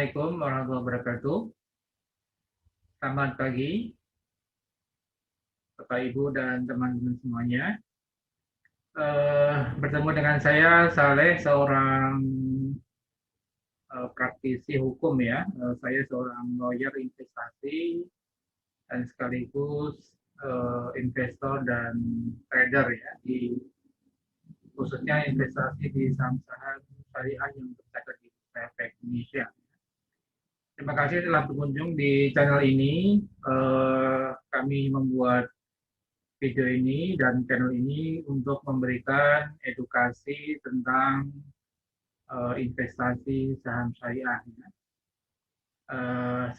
Assalamualaikum warahmatullahi wabarakatuh. Selamat pagi, Bapak Ibu dan teman-teman semuanya. Bertemu dengan saya, Saleh, seorang praktisi hukum ya. Saya seorang lawyer investasi dan sekaligus investor dan trader ya, khususnya investasi di saham-saham syariah yang tercatat di Efek Indonesia. Terima kasih telah berkunjung di channel ini. Kami membuat video ini dan channel ini untuk memberikan edukasi tentang investasi saham syariah.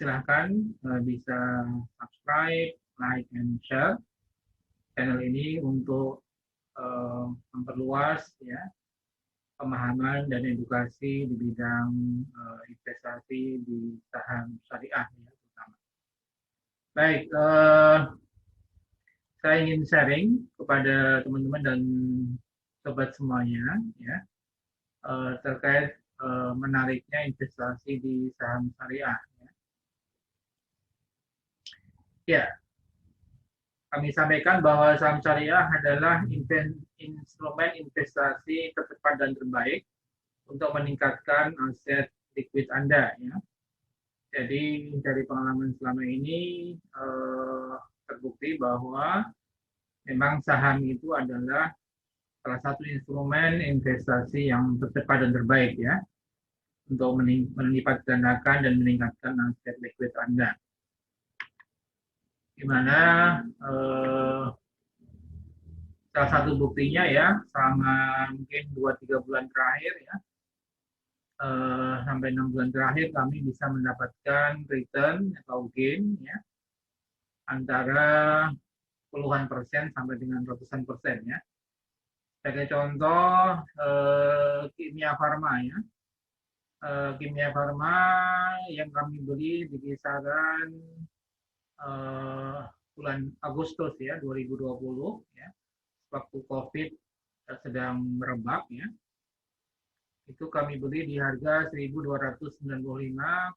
Silahkan bisa subscribe, like, and share channel ini untuk memperluas ya pemahaman dan edukasi di bidang investasi di saham syariah ya, terutama. Baik, saya ingin sharing kepada teman-teman dan sobat semuanya ya terkait menariknya investasi di saham syariah. Ya, kami sampaikan bahwa saham syariah adalah instrumen investasi tercepat dan terbaik untuk meningkatkan aset likuid Anda. Ya. Jadi dari pengalaman selama ini terbukti bahwa memang saham itu adalah salah satu instrumen investasi yang tercepat dan terbaik ya untuk melipat gandakan dan meningkatkan aset likuid Anda. Di mana salah satu buktinya ya selama mungkin 2-3 bulan terakhir ya sampai 6 bulan terakhir kami bisa mendapatkan return atau gain ya antara puluhan persen sampai dengan ratusan persen ya. Sebagai contoh Kimia Farma ya. Kimia Farma yang kami beli di kisaran bulan Agustus ya 2020 ya waktu COVID sedang merebak ya. Itu kami beli di harga 1.295,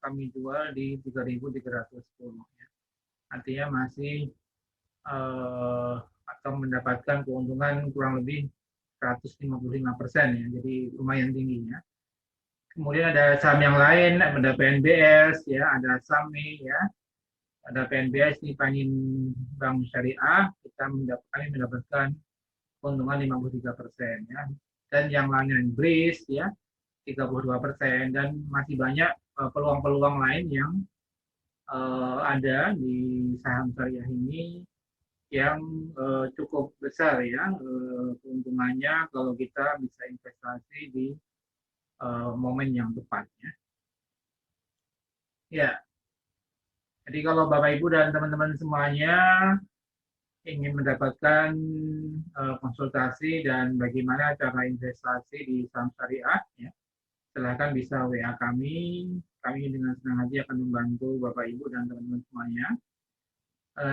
kami jual di 3.310 ya. Artinya masih atau mendapatkan keuntungan kurang lebih 155% ya. Jadi lumayan tinggi ya. Kemudian ada saham yang lain, ada PNBS ya, ada SAMI ya. Ada PNBS di Panin Bank Syariah, kami mendapatkan keuntungan 53% ya. Dan yang lainnya BRIS ya 32% dan masih banyak peluang-peluang lain yang ada di saham syariah ini yang cukup besar ya keuntungannya kalau kita bisa investasi di momen yang tepat ya. Ya. Jadi kalau Bapak Ibu dan teman-teman semuanya ingin mendapatkan konsultasi dan bagaimana cara investasi di saham syariah, ya, silahkan bisa WA kami. Kami dengan senang hati akan membantu Bapak Ibu dan teman-teman semuanya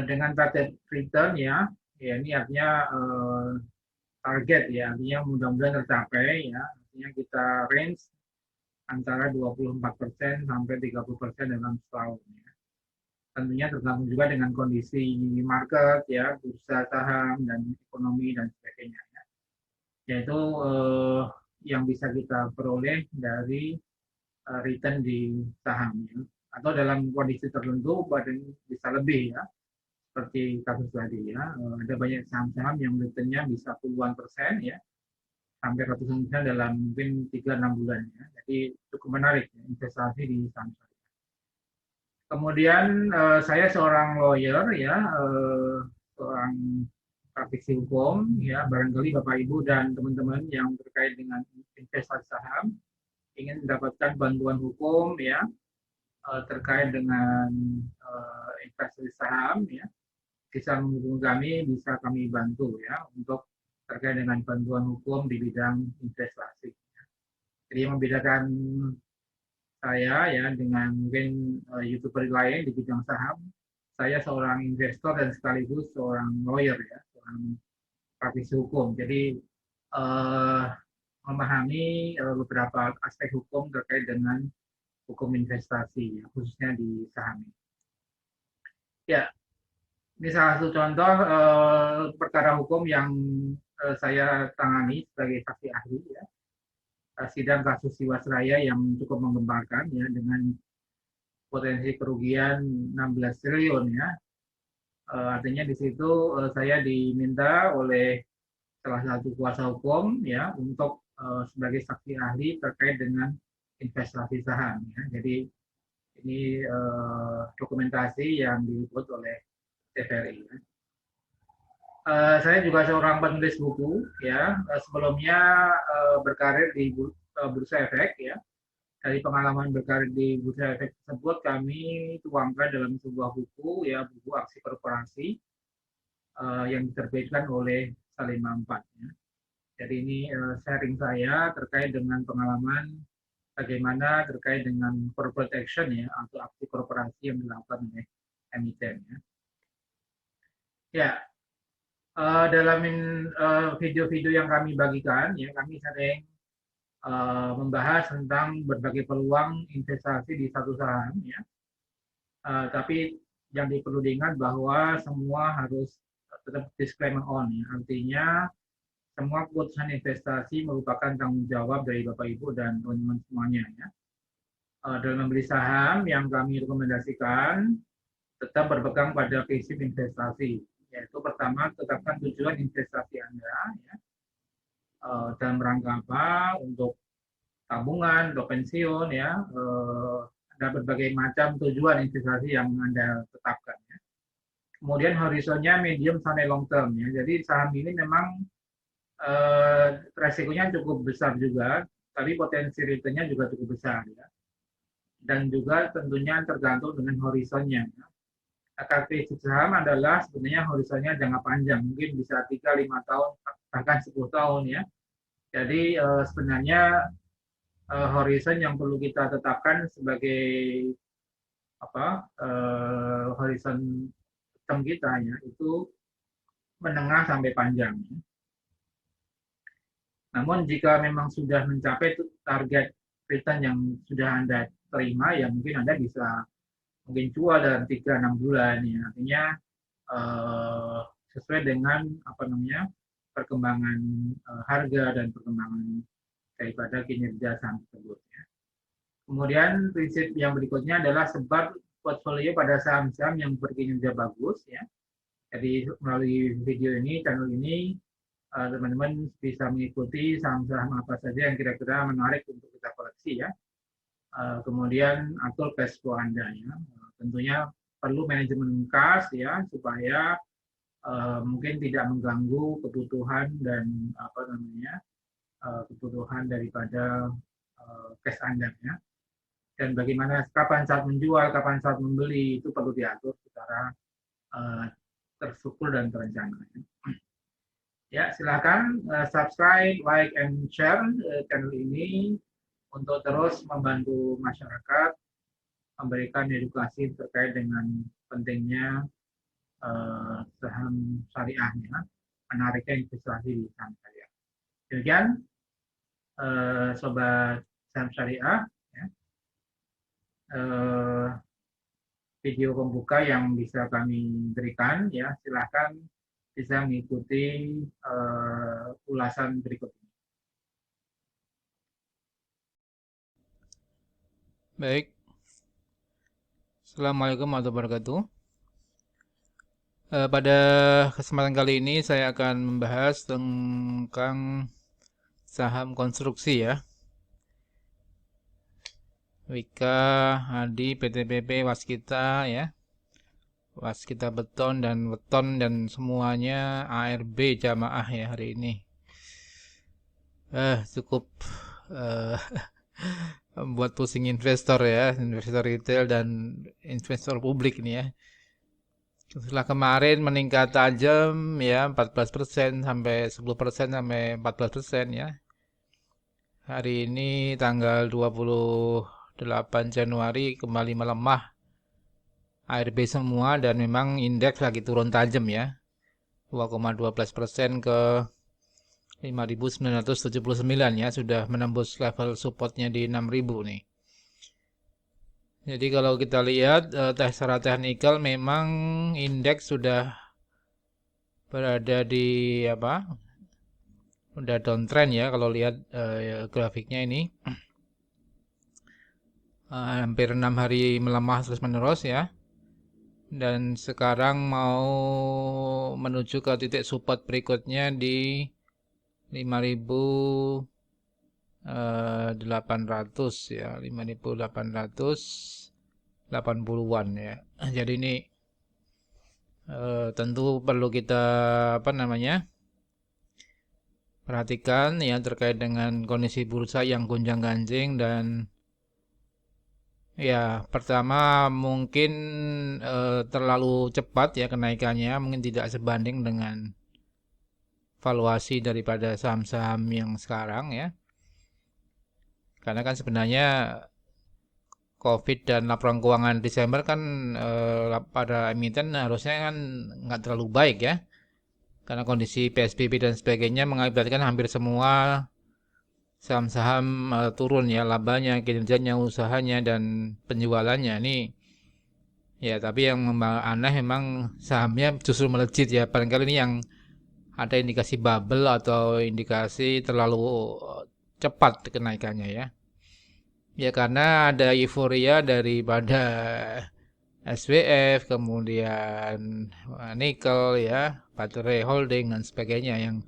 dengan target return ya ini artinya target ya, artinya mudah-mudahan tercapai ya, artinya kita range antara 24% sampai 30% dalam setahun. Ya. Tentunya tergantung juga dengan kondisi market ya, bursa saham dan ekonomi dan sebagainya ya. Yaitu yang bisa kita peroleh dari return di saham ya. Atau dalam kondisi tertentu bisa lebih ya, seperti kasus tadi ya, ada banyak saham-saham yang returnnya bisa puluhan persen ya, sampai ratusan persen dalam mungkin 3-6 bulan ya. Jadi cukup menarik ya, investasi di saham. Kemudian saya seorang lawyer ya, seorang praktisi hukum ya, barangkali Bapak Ibu dan teman-teman yang terkait dengan investasi saham ingin mendapatkan bantuan hukum ya terkait dengan investasi saham ya, bisa menghubungi kami, bisa kami bantu ya untuk terkait dengan bantuan hukum di bidang investasi. Jadi yang membedakan saya ya dengan mungkin YouTuber lain di bidang saham, saya seorang investor dan sekaligus seorang lawyer ya, seorang praktisi hukum. Jadi memahami beberapa aspek hukum terkait dengan hukum investasi, ya, khususnya di saham. Ya, ini salah satu contoh perkara hukum yang saya tangani sebagai saksi ahli, ya. Sidang kasus Jiwasraya yang cukup menggemparkan, ya, dengan potensi kerugian 16 triliun, ya. Artinya di situ saya diminta oleh salah satu kuasa hukum, ya, untuk sebagai saksi ahli terkait dengan investasi saham, ya. Jadi ini dokumentasi yang diliput oleh TVRI, ya. Saya juga seorang penulis buku, ya. Sebelumnya berkarir di Bursa Efek, ya. Dari pengalaman berkarir di Bursa Efek tersebut kami tuangkan dalam sebuah buku, ya, buku aksi korporasi yang diterbitkan oleh Salim 4, ya. Jadi ini sharing saya terkait dengan pengalaman bagaimana terkait dengan corporate action, ya, atau aksi korporasi yang dilakukan oleh emiten, ya. Ya, dalam video-video yang kami bagikan, ya, kami sering membahas tentang berbagai peluang investasi di satu saham, ya. Tapi yang perlu diingat bahwa semua harus tetap disclaimer on, ya. Artinya semua keputusan investasi merupakan tanggung jawab dari Bapak Ibu dan teman-teman semuanya, ya. Dalam membeli saham yang kami rekomendasikan tetap berpegang pada prinsip investasi, yaitu pertama tetapkan tujuan investasi Anda, ya, dalam rangka apa, untuk tabungan, untuk pensiun, ya, ada berbagai macam tujuan investasi yang Anda tetapkan, ya. Kemudian horizonnya medium sampai long term, ya. Jadi saham ini memang resikonya cukup besar juga, tapi potensi returnnya juga cukup besar, ya. Dan juga tentunya tergantung dengan horizonnya, ya. Karakteristik saham adalah sebenarnya horizonnya jangka panjang, mungkin bisa 3-5 tahun, bahkan 10 tahun, ya. Jadi sebenarnya horizon yang perlu kita tetapkan sebagai horizon term kita, ya, itu menengah sampai panjang, ya. Namun jika memang sudah mencapai target return yang sudah Anda terima, ya mungkin Anda bisa mungkin jual dalam 3-6 bulan, ya. Artinya sesuai dengan perkembangan harga dan perkembangan daripada kinerja saham tersebut, ya. Kemudian prinsip yang berikutnya adalah sebar portfolio pada saham-saham yang berkinerja bagus, ya. Jadi melalui video ini, channel ini, teman-teman bisa mengikuti saham-saham apa saja yang kira-kira menarik untuk kita koleksi, ya. Kemudian atur cash flow Anda, ya. Tentunya perlu manajemen kas, ya, supaya mungkin tidak mengganggu kebutuhan dan kebutuhan daripada cash Anda, ya. Dan bagaimana kapan saat menjual, kapan saat membeli itu perlu diatur secara terstruktur dan terencana, ya. Ya, silakan subscribe, like, and share channel ini untuk terus membantu masyarakat memberikan edukasi terkait dengan pentingnya saham syariahnya, menariknya investasi di saham syariah. Demikian sobat saham syariah, ya, video pembuka yang bisa kami berikan, ya. Silakan bisa mengikuti ulasan berikut ini. Baik. Assalamualaikum warahmatullahi wabarakatuh. Pada kesempatan kali ini saya akan membahas tentang saham konstruksi, ya. Wika, Hadi, PTPP, Waskita, ya. Waskita Beton dan Weton dan semuanya ARB jamaah, ya, hari ini. Cukup buat pusing investor, ya, investor retail dan investor publik ini, ya. Setelah kemarin meningkat tajam, ya, 14% sampai 10% sampai 14%, ya. Hari ini tanggal 28 Januari kembali melemah ARB semua dan memang indeks lagi turun tajam, ya. 2,12% ke 5.979, ya, sudah menembus level supportnya di 6.000 nih. Jadi kalau kita lihat secara teknikal memang indeks sudah berada di apa? Udah downtrend ya kalau lihat grafiknya ini. Hampir 6 hari melemah terus menerus ya. Dan sekarang mau menuju ke titik support berikutnya di 5.800 ya, 5.880-an ya. Jadi ini tentu perlu kita apa namanya? Perhatikan ya terkait dengan kondisi bursa yang gonjang-ganjing. Dan ya pertama mungkin terlalu cepat ya kenaikannya, mungkin tidak sebanding dengan valuasi daripada saham-saham yang sekarang ya. Karena kan sebenarnya COVID dan laporan keuangan Desember kan pada emiten harusnya kan nggak terlalu baik ya. Karena kondisi PSBB dan sebagainya mengakibatkan hampir semua saham-saham turun ya labanya, kinerjanya, usahanya, dan penjualannya. Ini ya tapi yang aneh memang sahamnya justru melejit ya. Barangkali ini yang ada indikasi bubble atau indikasi terlalu cepat kenaikannya ya. Ya karena ada euforia daripada SWF, kemudian nikel ya, baterai holding dan sebagainya yang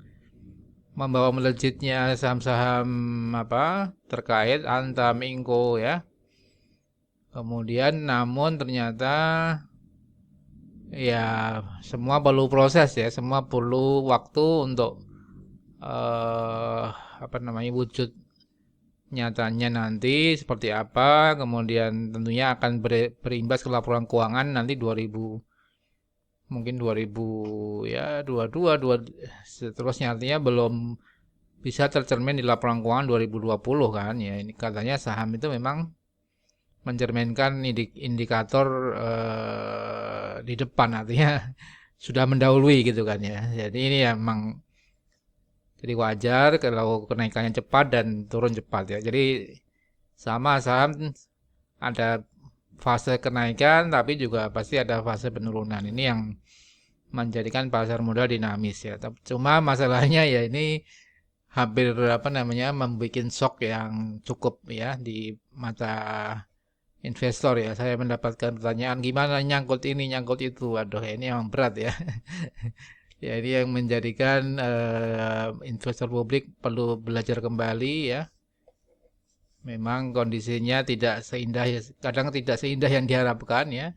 membawa melejitnya saham-saham apa terkait Antam, Inco ya. Kemudian namun ternyata ya semua perlu proses ya, semua perlu waktu untuk eh apa namanya wujud nyatanya nanti seperti apa, kemudian tentunya akan berimbas ke laporan keuangan nanti 2000 mungkin 2000 ya 22 dua seterusnya, artinya belum bisa tercermin di laporan keuangan 2020 kan ya. Ini katanya saham itu memang mencerminkan indikator di depan, artinya sudah mendahului gitu kan ya. Jadi ini ya memang jadi wajar kalau kenaikannya cepat dan turun cepat ya. Jadi sama saham ada fase kenaikan tapi juga pasti ada fase penurunan. Ini yang menjadikan pasar modal dinamis ya. Cuma masalahnya ya ini hampir apa namanya membuat shock yang cukup ya di mata investor ya. Saya mendapatkan pertanyaan gimana nyangkut ini nyangkut itu. Aduh ini emang berat ya. Ya ini yang menjadikan investor publik perlu belajar kembali ya. Memang kondisinya tidak seindah kadang tidak seindah yang diharapkan ya.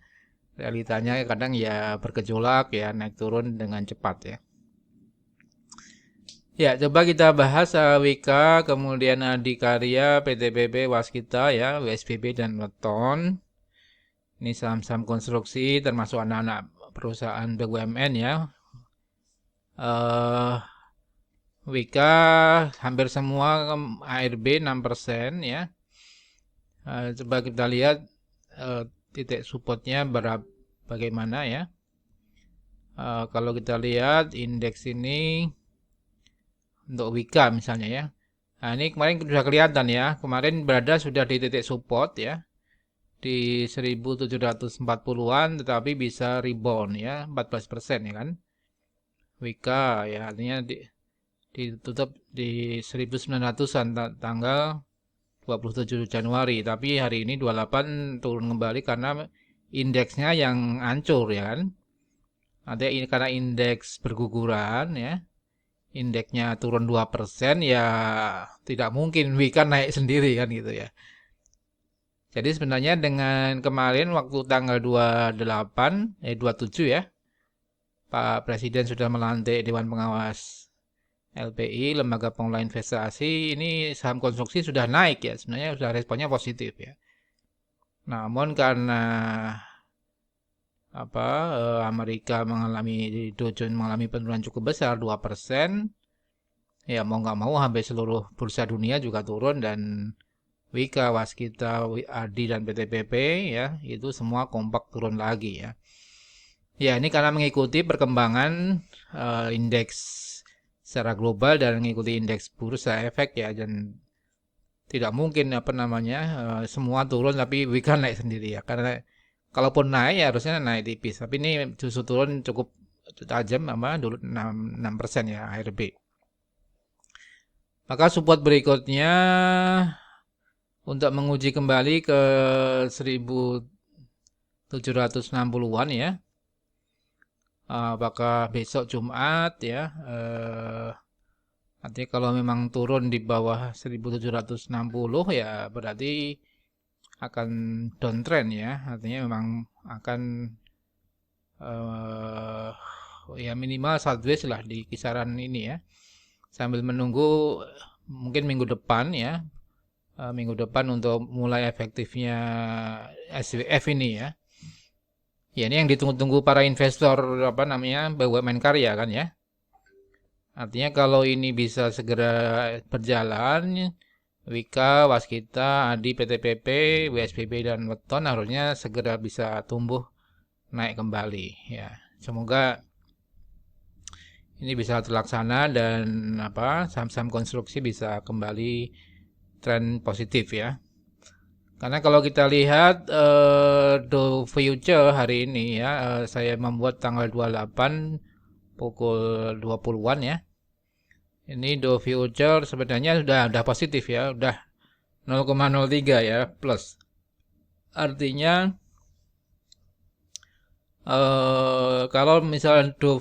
Realitanya kadang ya bergejolak ya, naik turun dengan cepat ya. Ya, coba kita bahas Wika, kemudian Adikarya, PTBB, Waskita ya, WSBB dan Weton. Ini saham-saham konstruksi termasuk anak-anak perusahaan BUMN ya. eh Wika hampir semua ARB 6% ya. Coba kita lihat titik supportnya bagaimana ya. Kalau kita lihat indeks ini untuk Wika misalnya ya. Nah, ini kemarin sudah kelihatan ya. Kemarin berada sudah di titik support ya. Di 1740-an tetapi bisa rebound ya, 14% ya kan. Wika ya artinya ditutup di 1900-an tanggal 27 Januari, tapi hari ini 28 turun kembali karena indeksnya yang hancur ya kan. Artinya ini karena indeks berguguran ya. Indeksnya turun 2% ya tidak mungkin Wika naik sendiri kan gitu ya. Jadi sebenarnya dengan kemarin waktu tanggal 27 ya, Pak Presiden sudah melantik Dewan Pengawas LPI, Lembaga Pengelola Investasi, ini saham konstruksi sudah naik ya, sebenarnya sudah responnya positif ya. Namun karena apa Amerika Dow Jones mengalami penurunan cukup besar 2%, ya mau nggak mau hampir seluruh bursa dunia juga turun dan Wika, Waskita, ADI dan PTPP ya itu semua kompak turun lagi ya. Ya ini karena mengikuti perkembangan indeks secara global dan mengikuti indeks bursa efek ya, dan tidak mungkin apa namanya semua turun tapi Wika naik sendiri ya, karena kalaupun naik ya harusnya naik tipis, tapi ini justru turun cukup tajam sama dulu 6% ya ARB. Maka support berikutnya untuk menguji kembali ke 1760-an ya. Apakah besok Jumat ya, nanti kalau memang turun di bawah 1760 ya berarti akan downtrend ya, artinya memang akan ya minimal sideways lah di kisaran ini ya, sambil menunggu mungkin minggu depan ya, minggu depan untuk mulai efektifnya SWF ini ya. Ya ini yang ditunggu-tunggu para investor apa namanya BUMN karya kan ya. Artinya kalau ini bisa segera berjalan, Wika, Waskita, Adi, PTPP, WSBB dan Weton harusnya segera bisa tumbuh naik kembali ya. Semoga ini bisa terlaksana dan apa saham-saham konstruksi bisa kembali tren positif ya. Karena kalau kita lihat Dow Future hari ini ya, saya membuat tanggal 28 pukul 20-an ya. Ini Dow Future sebenarnya sudah positif ya, udah 0,03 ya plus. Artinya kalau misalnya Dow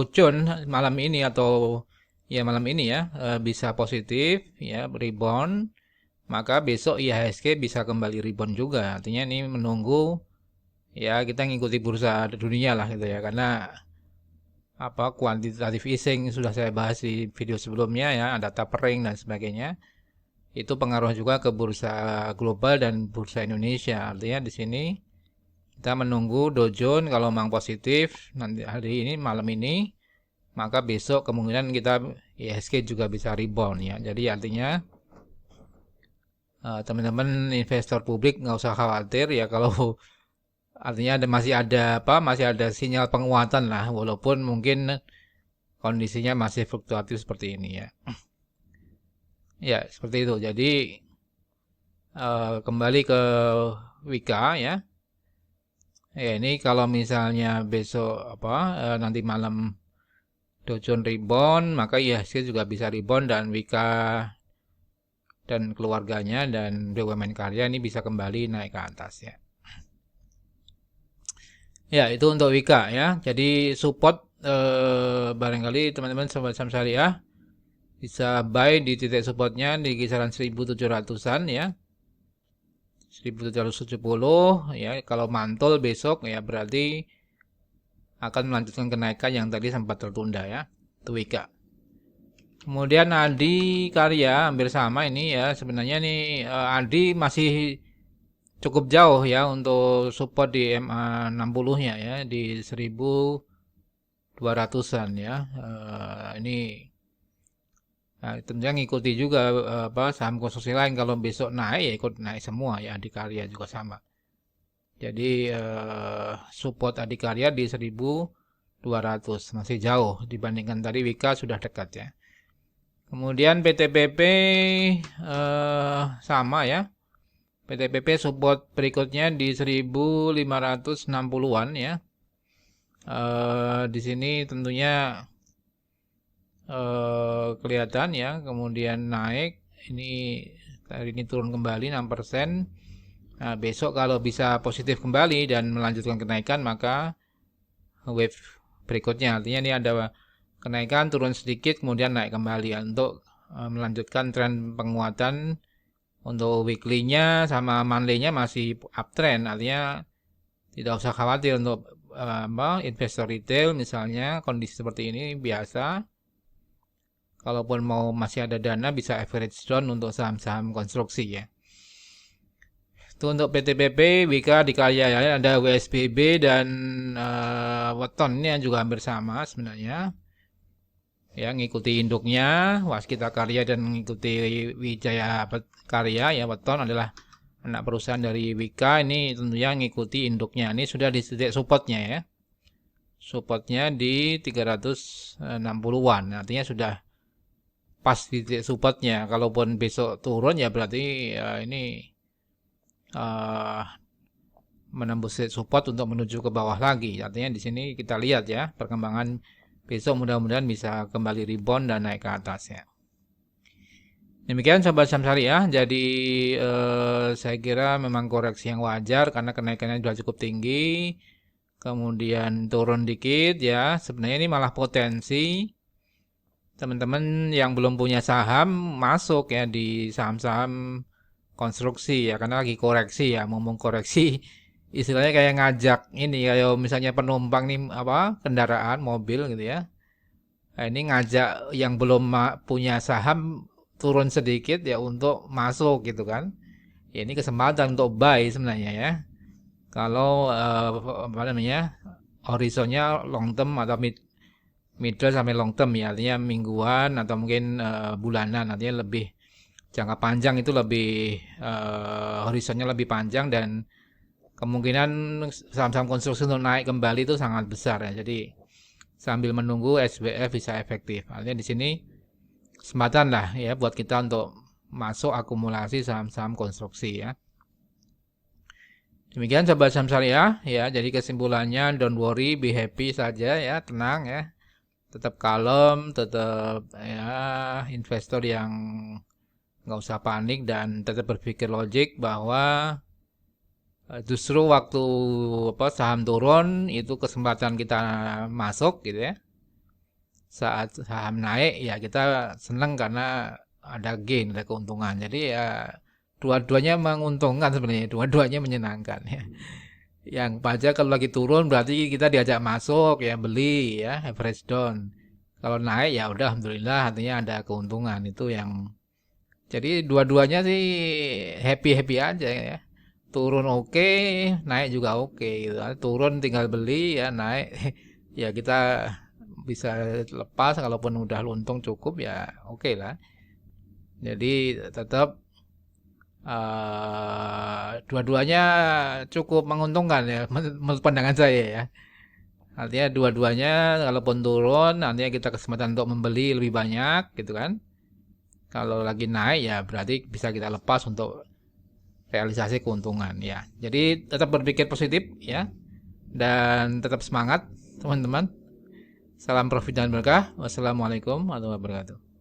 Jones malam ini atau ya malam ini ya bisa positif ya rebound, maka besok IHSG bisa kembali rebound juga. Artinya ini menunggu ya kita ngikuti bursa dunia lah gitu ya, karena apa quantitative easing sudah saya bahas di video sebelumnya ya, ada tapering dan sebagainya. Itu pengaruh juga ke bursa global dan bursa Indonesia. Artinya di sini kita menunggu Dow Jones kalau memang positif nanti hari ini malam ini, maka besok kemungkinan kita IHSG juga bisa rebound ya. Jadi artinya teman-teman investor publik nggak usah khawatir ya kalau artinya masih ada sinyal penguatan lah walaupun mungkin kondisinya masih fluktuatif seperti ini ya. Ya seperti itu. Jadi kembali ke Wika ya. Ya ini kalau misalnya besok nanti malam Dow Jones rebound, maka IHSG juga bisa rebound dan Wika dan keluarganya dan BUMN karya ini bisa kembali naik ke atas ya. Ya itu untuk Wika ya. Jadi support barangkali teman-teman sobat saham syariah bisa buy di titik supportnya di kisaran 1700-an ya. 1770 ya. Kalau mantul besok ya berarti akan melanjutkan kenaikan yang tadi sempat tertunda ya. Itu Wika. Kemudian Adi Karya hampir sama ini ya. Sebenarnya nih Adi masih cukup jauh ya untuk support di MA 60-nya ya di 1200-an ya. Ini tentunya ngikuti juga saham konstruksi lain, kalau besok naik ya ikut naik semua ya, Adi Karya juga sama. Jadi support Adi Karya di 1200 masih jauh dibandingkan tadi Wika sudah dekat ya. Kemudian PTPP sama ya. PTPP support berikutnya di 1560-an ya. Di sini tentunya kelihatan ya, kemudian naik ini hari ini turun kembali 6%. Nah, besok kalau bisa positif kembali dan melanjutkan kenaikan maka wave berikutnya artinya ini ada kenaikan turun sedikit kemudian naik kembali ya, untuk melanjutkan tren penguatan. Untuk weekly-nya sama monthly-nya masih uptrend, artinya tidak usah khawatir untuk investor retail misalnya kondisi seperti ini biasa. Kalaupun mau masih ada dana bisa average down untuk saham-saham konstruksi ya. Itu untuk PTPP, Wika, Dikarya ya, ada WSBB dan Weton ini juga hampir sama sebenarnya. Ya ngikuti induknya Waskita Karya dan mengikuti Wijaya Karya ya. Weton adalah anak perusahaan dari Wika, ini tentunya ngikuti induknya. Ini sudah di titik supportnya ya, supportnya di 360-an, artinya sudah pas titik supportnya. Kalaupun besok turun ya berarti ini eh, menembus titik support untuk menuju ke bawah lagi. Artinya di sini kita lihat ya perkembangan besok, mudah-mudahan bisa kembali rebound dan naik ke atas ya. Demikian Sobat Saham Syariah. Jadi saya kira memang koreksi yang wajar karena kenaikannya sudah cukup tinggi. Kemudian turun dikit ya. Sebenarnya ini malah potensi teman-teman yang belum punya saham masuk ya di saham-saham konstruksi ya, karena lagi koreksi ya. Ngomong koreksi istilahnya kayak ngajak ini, kayak misalnya penumpang nih apa kendaraan mobil gitu ya. Nah, ini ngajak yang belum punya saham turun sedikit ya untuk masuk gitu kan. Ya, ini kesempatan untuk buy sebenarnya ya. Kalau apa namanya horizonnya long term atau middle sampai long term ya, artinya mingguan atau mungkin bulanan, artinya lebih jangka panjang itu lebih horizonnya lebih panjang dan kemungkinan saham-saham konstruksi untuk naik kembali itu sangat besar ya. Jadi sambil menunggu SBF bisa efektif. Artinya di sini kesempatan lah ya buat kita untuk masuk akumulasi saham-saham konstruksi ya. Demikian Sobat Saham Syariah ya. Jadi kesimpulannya don't worry, be happy saja ya, tenang ya. Tetap kalem, tetap ya investor yang nggak usah panik dan tetap berpikir logik bahwa justru waktu apa saham turun itu kesempatan kita masuk gitu ya. Saat saham naik ya kita senang karena ada gain, ada keuntungan. Jadi ya dua-duanya menguntungkan sebenarnya, dua-duanya menyenangkan ya. Yang pajak kalau lagi turun berarti kita diajak masuk ya, beli ya, average down. Kalau naik ya udah alhamdulillah, artinya ada keuntungan. Itu yang jadi dua-duanya sih happy-happy aja ya. Turun oke, naik juga oke gitu. Turun tinggal beli ya, naik ya kita bisa lepas, kalaupun udah untung cukup ya oke lah. Jadi tetap dua-duanya cukup menguntungkan ya menurut pandangan saya ya. Artinya dua-duanya kalaupun turun nantinya kita kesempatan untuk membeli lebih banyak gitu kan. Kalau lagi naik ya berarti bisa kita lepas untuk realisasi keuntungan ya. Jadi tetap berpikir positif ya dan tetap semangat teman-teman. Salam profit dan berkah. Wassalamualaikum warahmatullahi wabarakatuh.